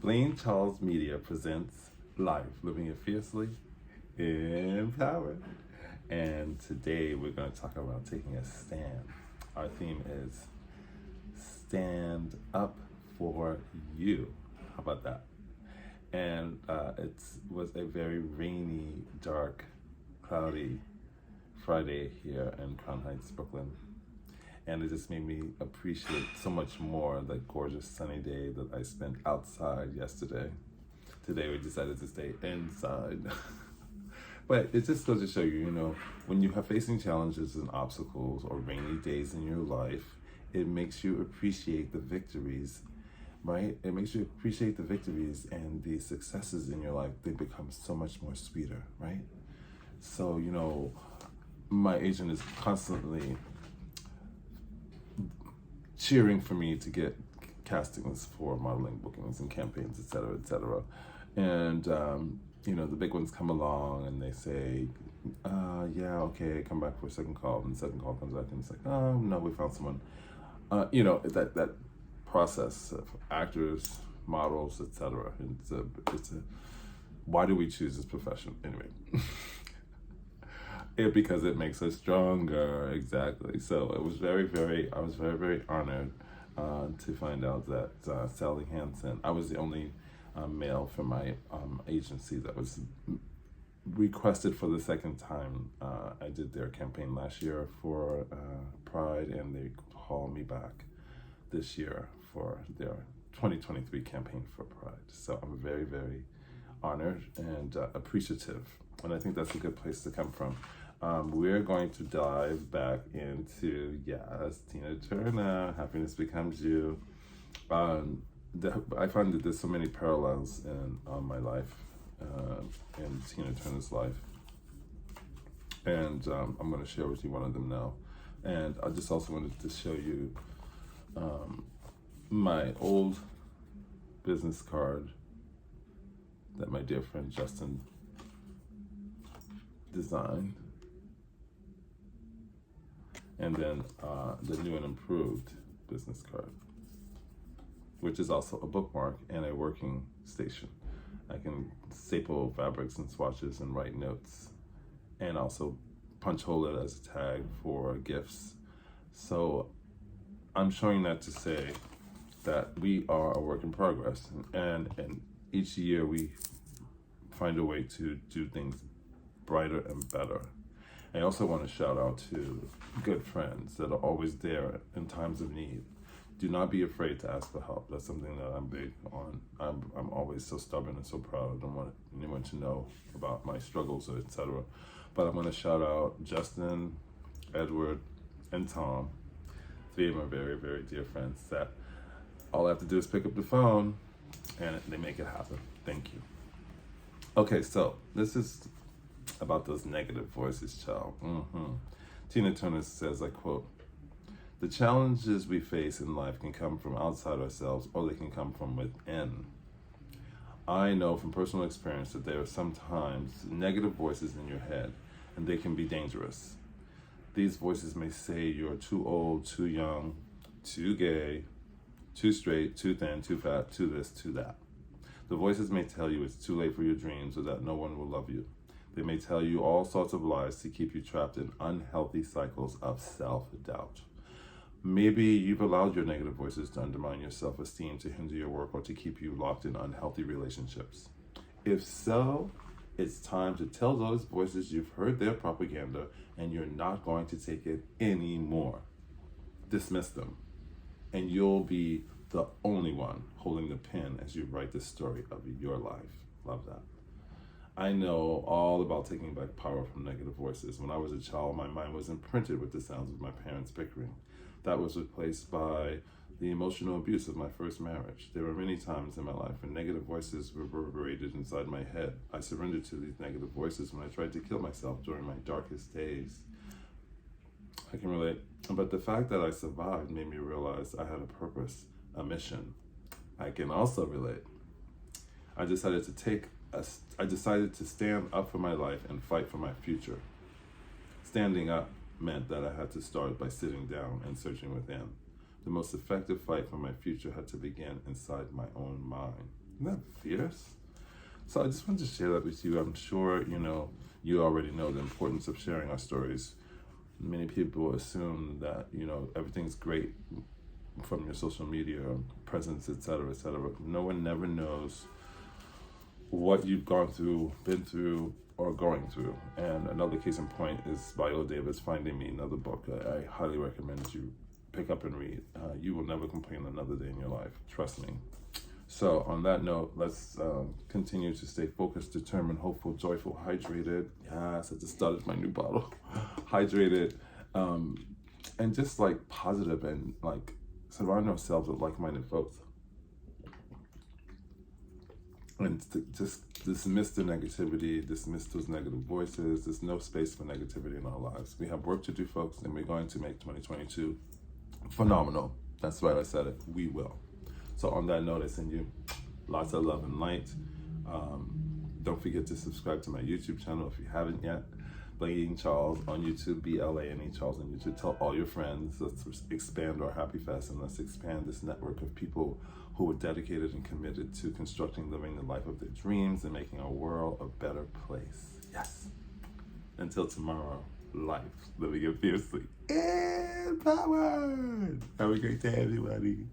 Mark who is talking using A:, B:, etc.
A: Blane Charles Media presents Life, Living It Fiercely, Empowered. And today we're going to talk about taking a stand. Our theme is Stand Up for You. How about that? And it was a very rainy, dark, cloudy Friday here in Crown Heights, Brooklyn. And it just made me appreciate so much more the gorgeous sunny day that I spent outside yesterday. Today we decided to stay inside. But it just goes to show you, when you are facing challenges and obstacles or rainy days in your life, it makes you appreciate the victories, right? It makes you appreciate the victories and the successes in your life. They become so much more sweeter, right? So, my agent is constantly cheering for me to get castings for modeling bookings and campaigns, et cetera, et cetera. And, the big ones come along and they say, yeah, okay, come back for a second call. And the second call comes back and it's like, oh, no, we found someone. That process of actors, models, et cetera. Why do we choose this profession? Anyway. Because it makes us stronger, exactly. So I was very, very honored to find out that Sally Hansen, I was the only male from my agency that was requested for the second time. I did their campaign last year for Pride, and they called me back this year for their 2023 campaign for Pride. So I'm very, very honored and appreciative. And I think that's a good place to come from. We're going to dive back into, Tina Turner, Happiness Becomes You. I find that there's so many parallels in my life, in Tina Turner's life. And I'm going to share with you one of them now. And I just also wanted to show you my old business card that my dear friend Justin designed. And then the new and improved business card, which is also a bookmark and a working station. I can staple fabrics and swatches and write notes, and also punch hole it as a tag for gifts. So I'm showing that to say that we are a work in progress, and each year we find a way to do things brighter and better. I also want to shout out to good friends that are always there in times of need. Do not be afraid to ask for help. That's something that I'm big on. I'm always so stubborn and so proud. I don't want anyone to know about my struggles, or etc. But I'm going to shout out Justin, Edward, and Tom. Three of my very, very dear friends that all I have to do is pick up the phone and they make it happen. Thank you. Okay, so this is about those negative voices, child. Tina Turner says, I quote, "The challenges we face in life can come from outside ourselves, or they can come from within. I know from personal experience that there are sometimes negative voices in your head, and they can be dangerous. These voices may say you're too old, too young, too gay, too straight, too thin, too fat, too this, too that. The voices may tell you it's too late for your dreams, or that no one will love you. They may tell you all sorts of lies to keep you trapped in unhealthy cycles of self-doubt. Maybe you've allowed your negative voices to undermine your self-esteem, to hinder your work, or to keep you locked in unhealthy relationships. If so, it's time to tell those voices you've heard their propaganda and you're not going to take it anymore. Dismiss them, and you'll be the only one holding the pen as you write the story of your life." Love that. I know all about taking back power from negative voices. When I was a child, my mind was imprinted with the sounds of my parents bickering. That was replaced by the emotional abuse of my first marriage. There were many times in my life when negative voices reverberated inside my head. I surrendered to these negative voices when I tried to kill myself during my darkest days. I can relate. But the fact that I survived made me realize I had a purpose, a mission. I can also relate. I decided to stand up for my life and fight for my future. Standing up meant that I had to start by sitting down and searching within. The most effective fight for my future had to begin inside my own mind. Isn't that fierce? So I just wanted to share that with you. I'm sure, you know, you already know the importance of sharing our stories. Many people assume that, you know, everything's great from your social media presence, etc., etc. No one never knows what you've gone through, been through, or going through. And another case in point is Viola Davis, Finding Me, another book I highly recommend that you pick up and read. You will never complain another day in your life, trust me. So on that note, let's continue to stay focused, determined, hopeful, joyful, hydrated. Yes, I just started my new bottle. Hydrated, and just like positive, and like surround ourselves with like-minded folks. And just dismiss the negativity, dismiss those negative voices. There's no space for negativity in our lives. We have work to do, folks, and we're going to make 2022 phenomenal. That's right, I said it. We will. So on that note, I send you lots of love and light. Don't forget to subscribe to my YouTube channel if you haven't yet. Blane Charles on YouTube, B-L-A-N-E Charles on YouTube. Tell all your friends. Let's expand our Happy Fest, and let's expand this network of people who are dedicated and committed to constructing, living the life of their dreams and making our world a better place. Yes. Until tomorrow, life, living it fiercely, empowered. Have a great day, everybody.